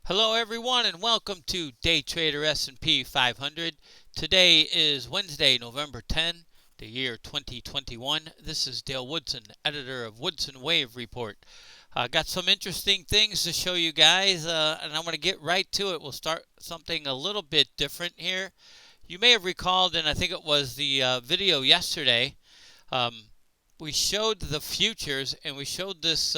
Hello everyone and welcome to Day Trader S&P 500. Today is Wednesday, November 10, the year 2021. This is Dale Woodson, editor of Woodson Wave Report. Got some interesting things to show you guys, and I'm going to get right to it. We'll start something a little bit different here. You may have recalled, and I think it was the video yesterday, we showed the futures and we showed this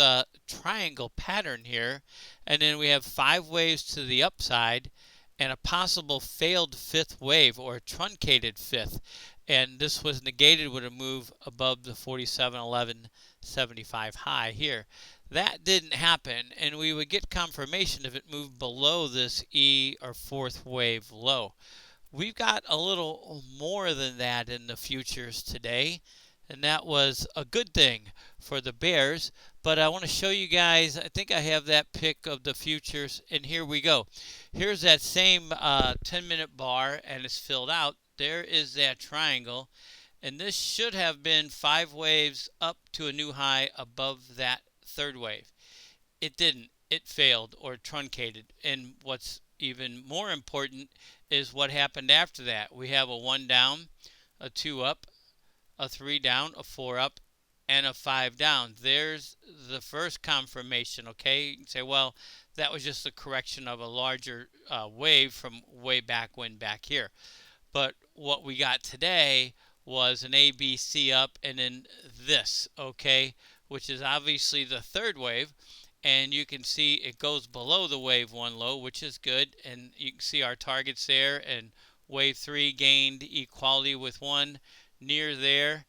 triangle pattern here, and then we have 5 waves to the upside and a possible failed fifth wave or a truncated fifth, and this was negated with a move above the 47.1175 high here. That didn't happen, and we would get confirmation if it moved below this E or fourth wave low. We've got a little more than that in the futures today, and that was a good thing for the bears. But I want to show you guys, I think I have that pick of the futures, and here we go. Here's that same 10-minute bar, and it's filled out. There is that triangle, and this should have been 5 waves up to a new high above that third wave. It didn't. It failed or truncated, and what's even more important is what happened after that. We have a 1 down, a 2 up, a 3 down, a 4 up, and a 5 down. There's the first confirmation, okay? You can say, well, that was just a correction of a larger wave from way back when back here. But what we got today was an A, B, C up, and then this, okay, which is obviously the third wave. And you can see it goes below the wave 1 low, which is good. And you can see our targets there, and wave 3 gained equality with 1 near there,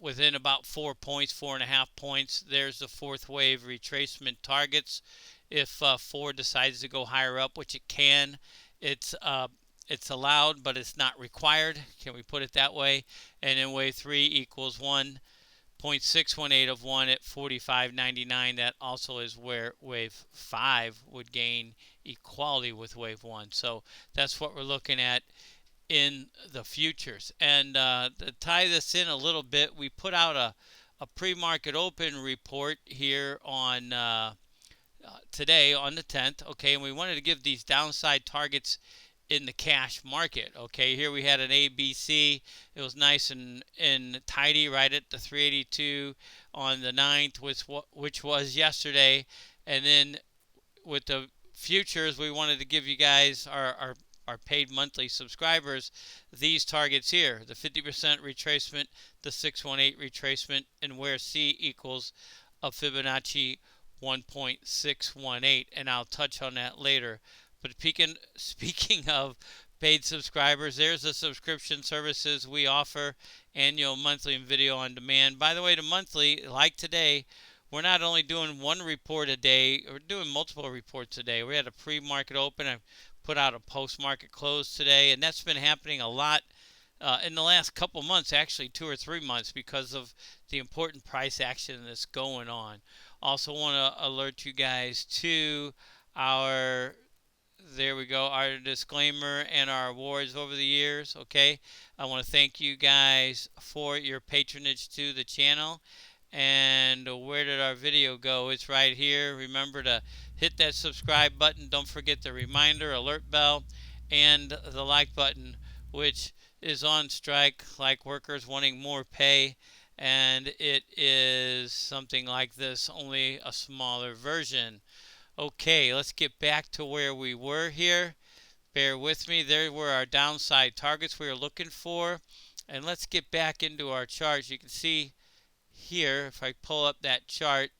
within about 4 points, 4.5 points. There's the fourth wave retracement targets. If 4 decides to go higher up, which it can, it's allowed, but it's not required. Can we put it that way? And then wave 3 equals 1.618 of 1 at 45.99. That also is where wave 5 would gain equality with wave 1. So that's what we're looking at in the futures. And to tie this in a little bit, we put out a pre-market open report here on today on the 10th, okay, and we wanted to give these downside targets in the cash market. Okay, here we had an ABC. It was nice and tidy right at the 382 on the 9th, which was yesterday. And then with the futures, we wanted to give you guys our paid monthly subscribers these targets here: the 50% retracement, the 618 retracement, and where C equals a Fibonacci 1.618, and I'll touch on that later. But speaking of paid subscribers, there's the subscription services we offer: annual, monthly, and video on demand. By the way, the monthly, like today, we're not only doing one report a day, we're doing multiple reports a day. We had a pre-market open. I put out a post-market close today, and that's been happening a lot in the last couple months, actually 2 or 3 months, because of the important price action that's going on. Also want to alert you guys to our, there we go, our disclaimer and our awards over the years, okay? I want to thank you guys for your patronage to the channel. And where did our video go? It's right here. Remember to hit that subscribe button. Don't forget the reminder, alert bell, and the like button, which is on strike, like workers wanting more pay. And it is something like this, only a smaller version. Okay, let's get back to where we were here. Bear with me. There were our downside targets we were looking for. And let's get back into our charts. You can see here, if I pull up that chart,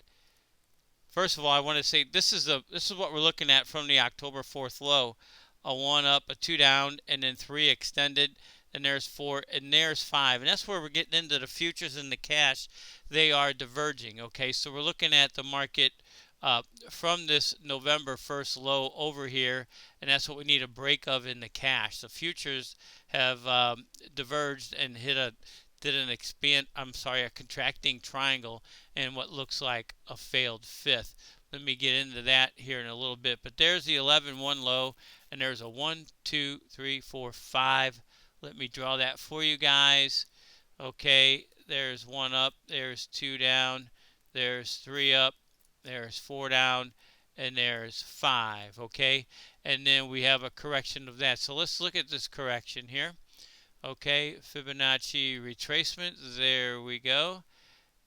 first of all, I want to say this is what we're looking at from the October 4th low: a 1 up, a 2 down, and then 3 extended, and there's 4, and there's 5, and that's where we're getting into the futures and the cash. They are diverging. Okay, so we're looking at the market from this November 1st low over here, and that's what we need a break of in the cash. The futures have diverged and did a contracting triangle and what looks like a failed fifth. Let me get into that here in a little bit. But there's the 11-1 low, and there's a 1, 2, 3, 4, 5. Let me draw that for you guys. Okay, there's 1 up, there's 2 down, there's 3 up, there's 4 down, and there's 5, okay? And then we have a correction of that. So let's look at this correction here. Okay, Fibonacci retracement, there we go.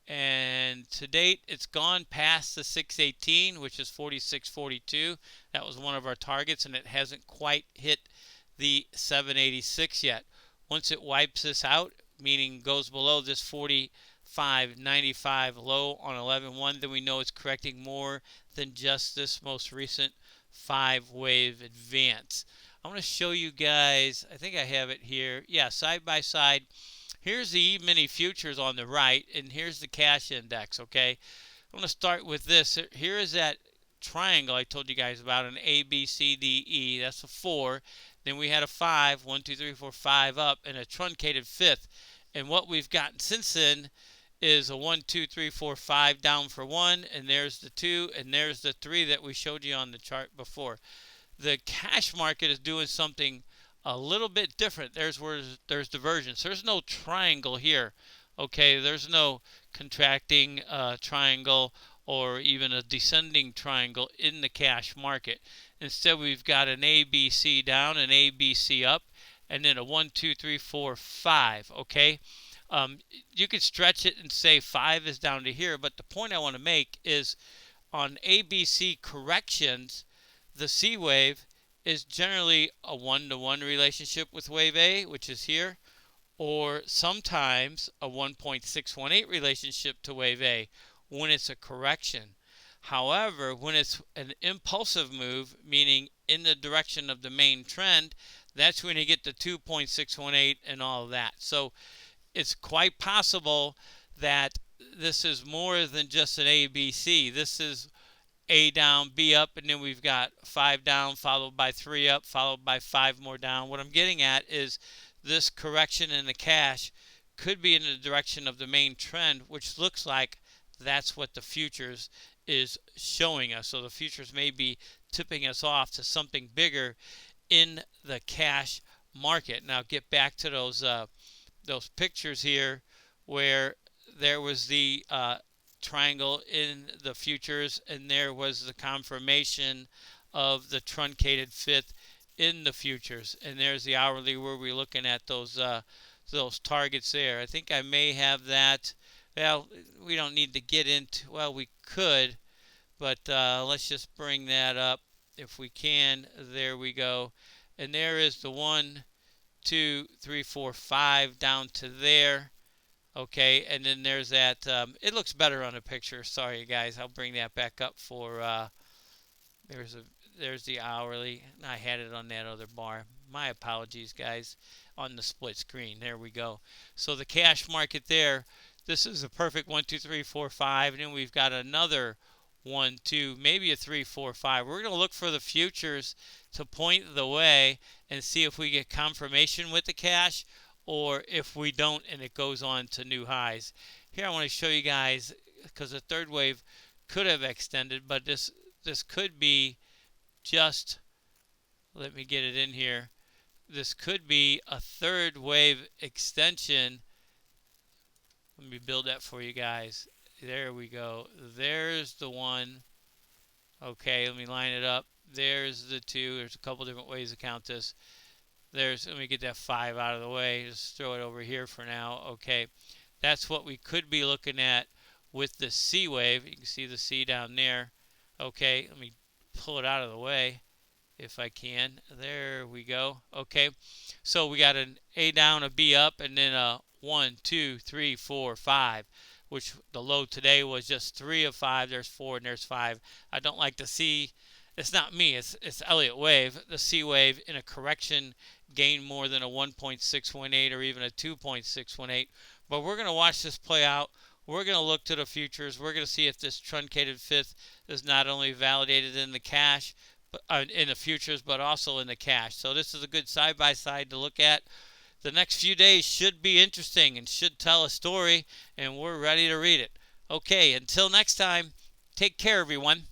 And to date, it's gone past the 618, which is 46.42. That was one of our targets, and it hasn't quite hit the 786 yet. Once it wipes this out, meaning goes below this 45.95 low on 11.1, then we know it's correcting more than just this most recent 5-wave advance. I want to show you guys, I think I have it here. Yeah, side by side. Here's the E-mini futures on the right, and here's the cash index, okay? I'm going to start with this. Here is that triangle I told you guys about, an A, B, C, D, E. That's a 4. Then we had a 5, 1, 2, 3, 4, 5 up, and a truncated 5th. And what we've gotten since then is a 1, 2, 3, 4, 5 down for 1, and there's the 2, and there's the 3 that we showed you on the chart before. The cash market is doing something a little bit different. There's where there's divergence. There's no triangle here. Okay, there's no contracting triangle or even a descending triangle in the cash market. Instead, we've got an ABC down, an ABC up, and then a 1, 2, 3, 4, 5. Okay, you could stretch it and say 5 is down to here, but the point I want to make is on ABC corrections, the C wave is generally a 1-to-1 relationship with wave A, which is here, or sometimes a 1.618 relationship to wave A when it's a correction. However, when it's an impulsive move, meaning in the direction of the main trend, that's when you get the 2.618 and all of that. So it's quite possible that this is more than just an ABC. This is A down, B up, and then we've got 5 down, followed by 3 up, followed by 5 more down. What I'm getting at is this correction in the cash could be in the direction of the main trend, which looks like that's what the futures is showing us. So the futures may be tipping us off to something bigger in the cash market. Now get back to those pictures here where there was the triangle in the futures, and there was the confirmation of the truncated 5th in the futures, and there's the hourly where we're looking at those targets there. I think I may have that. Well, we don't need to get into, well, we could, but let's just bring that up if we can. There we go, and there is the 1, 2, 3, 4, 5 down to there. Okay, and then there's that, it looks better on the picture. Sorry, guys. I'll bring that back up for, there's the hourly. I had it on that other bar. My apologies, guys, on the split screen. There we go. So the cash market there, this is a perfect 1, 2, 3, 4, 5. And then we've got another 1, 2, maybe a 3, 4, 5. We're going to look for the futures to point the way and see if we get confirmation with the cash, or if we don't and it goes on to new highs. Here I want to show you guys, because the third wave could have extended, but this could be just, let me get it in here, this could be a third wave extension. Let me build that for you guys. There we go. There's the 1. Okay, let me line it up. There's the 2. There's a couple different ways to count this. Let me get that 5 out of the way. Just throw it over here for now. Okay, that's what we could be looking at with the C wave. You can see the C down there. Okay, let me pull it out of the way if I can. There we go. Okay, so we got an A down, a B up, and then a 1, 2, 3, 4, 5, which the low today was just 3 of 5. There's 4 and there's 5. I don't like to see, it's not me, it's Elliott Wave. The C wave in a correction gain more than a 1.618 or even a 2.618. But we're going to watch this play out. We're going to look to the futures. We're going to see if this truncated 5th is not only validated in the cash, but in the futures, but also in the cash. So this is a good side-by-side to look at. The next few days should be interesting and should tell a story, and we're ready to read it. Okay, until next time, take care, everyone.